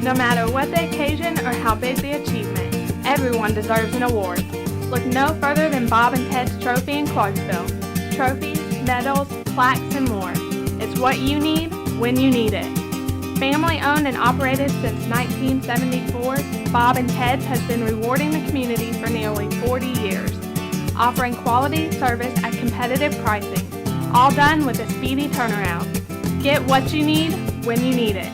No matter what the occasion or how big the achievement, everyone deserves an award. Look no further than Bob and Ted's Trophy in Clarksville. Trophies, medals, plaques, and more. It's what you need when you need it. Family owned and operated since 1974, Bob and Ted's has been rewarding the community for nearly 40 years, offering quality service at competitive pricing, all done with a speedy turnaround. Get what you need when you need it.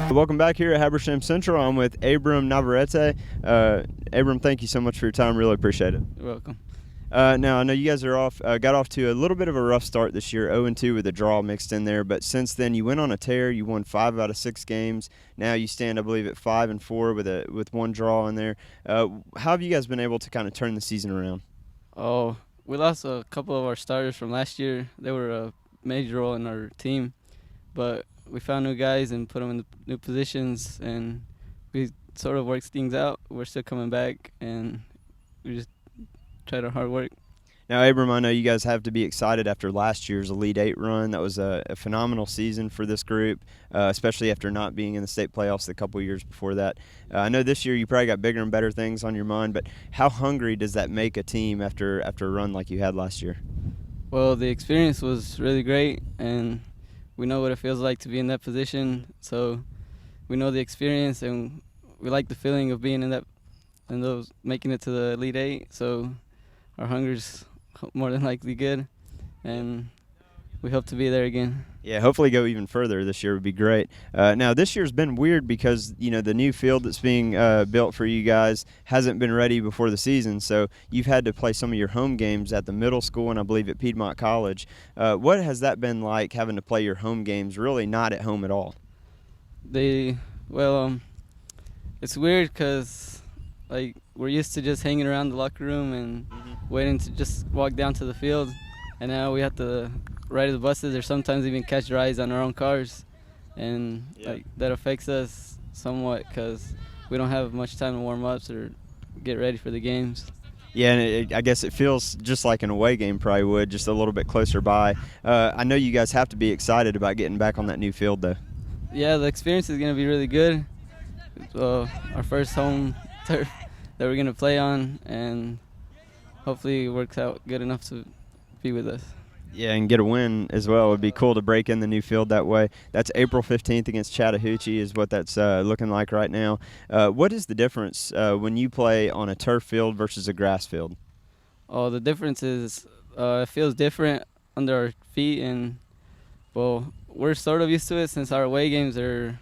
Welcome back here at Habersham Central. I'm with Abram Navarrete. Abram, thank you so much for your time. Really appreciate it. You're welcome. Now, I know you guys are got off to a little bit of a rough start this year, 0-2 with a draw mixed in there. But since then, you went on a tear. You won 5 out of 6 games. Now you stand, I believe, at 5-4 with one draw in there. How have you guys been able to kind of turn the season around? Oh, we lost a couple of our starters from last year. They were a major role in our team, but we found new guys and put them in the new positions, and we sort of worked things out. We're still coming back, and we just tried our hard work. Now, Abram, I know you guys have to be excited after last year's Elite Eight run. That was a phenomenal season for this group, especially after not being in the state playoffs a couple years before that. I know this year you probably got bigger and better things on your mind, but how hungry does that make a team after a run like you had last year? Well, the experience was really great, and we know what it feels like to be in that position. So we know the experience, and we like the feeling of being in that, and those making it to the Elite Eight. So our hunger's more than likely good, and we hope to be there again. Yeah, hopefully go even further this year would be great. Now, this year's been weird because, you know, the new field that's being built for you guys hasn't been ready before the season, so you've had to play some of your home games at the middle school and I believe at Piedmont College. What has that been like, having to play your home games really not at home at all? It's weird because, like, we're used to just hanging around the locker room and waiting to just walk down to the field, and now we have to ride the buses or sometimes even catch rides on our own cars, and like that affects us somewhat because we don't have much time to warm up or get ready for the games. Yeah, and I guess it feels just like an away game probably would, just a little bit closer by. I know you guys have to be excited about getting back on that new field, though. Yeah, the experience is going to be really good. Our first home turf that we're going to play on, and hopefully it works out good enough to be with us. Yeah, and get a win as well. It would be cool to break in the new field that way. That's April 15th against Chattahoochee is what that's looking like right now. What is the difference when you play on a turf field versus a grass field? Oh, the difference is it feels different under our feet, and, well, we're sort of used to it since our away games are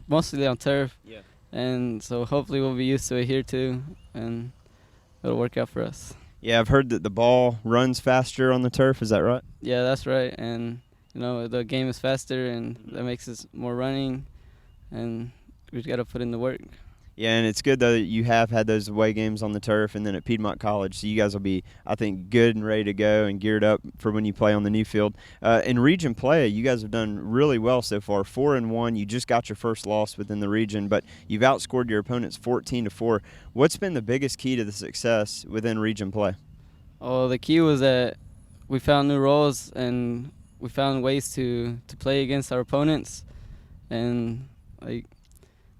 mostly on turf. Yeah. And so hopefully we'll be used to it here too, and it'll work out for us. Yeah, I've heard that the ball runs faster on the turf. Is that right? Yeah, that's right. And, you know, the game is faster, and that makes us more running, and we just got to put in the work. Yeah, and it's good, though, that you have had those away games on the turf and then at Piedmont College, so you guys will be, I think, good and ready to go and geared up for when you play on the new field. In region play, you guys have done really well so far, 4-1. You just got your first loss within the region, but you've outscored your opponents 14-4. What's been the biggest key to the success within region play? Oh, the key was that we found new roles, and we found ways to play against our opponents, and, like,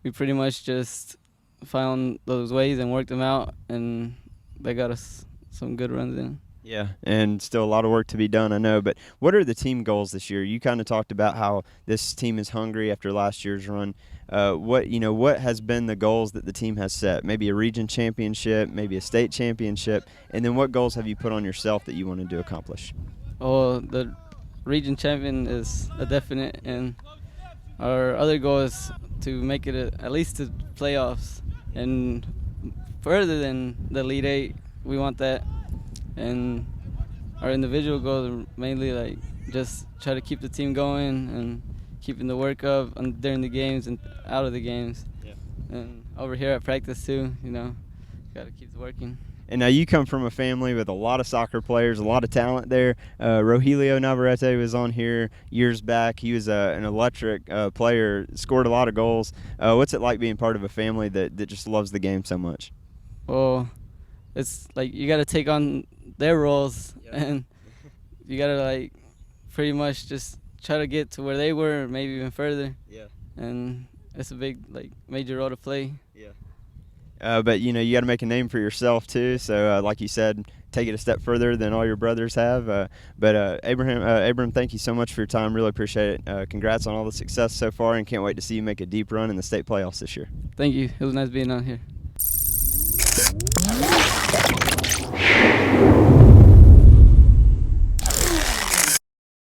we pretty much just found those ways and worked them out, and they got us some good runs in. Yeah, and still a lot of work to be done, I know. But what are the team goals this year? You kind of talked about how this team is hungry after last year's run. What has been the goals that the team has set? Maybe a region championship, maybe a state championship, and then what goals have you put on yourself that you wanted to accomplish? Oh, the region champion is a definite, and our other goal is to make it at least to playoffs, and further than the Elite Eight. We want that, and our individual goals are mainly like just try to keep the team going and keeping the work up during the games and out of the games. Yeah. And over here at practice too, you know, got to keep working. And now you come from a family with a lot of soccer players, a lot of talent there. Rogelio Navarrete was on here years back. He was an electric player, scored a lot of goals. What's it like being part of a family that just loves the game so much? Well, it's like you got to take on their roles, and you got to like pretty much just try to get to where they were, maybe even further. Yeah. And it's a big major role to play. Yeah. But you got to make a name for yourself too. So like you said, take it a step further than all your brothers have. But Abram, thank you so much for your time. Really appreciate it. Congrats on all the success so far, and can't wait to see you make a deep run in the state playoffs this year. Thank you. It was nice being on here.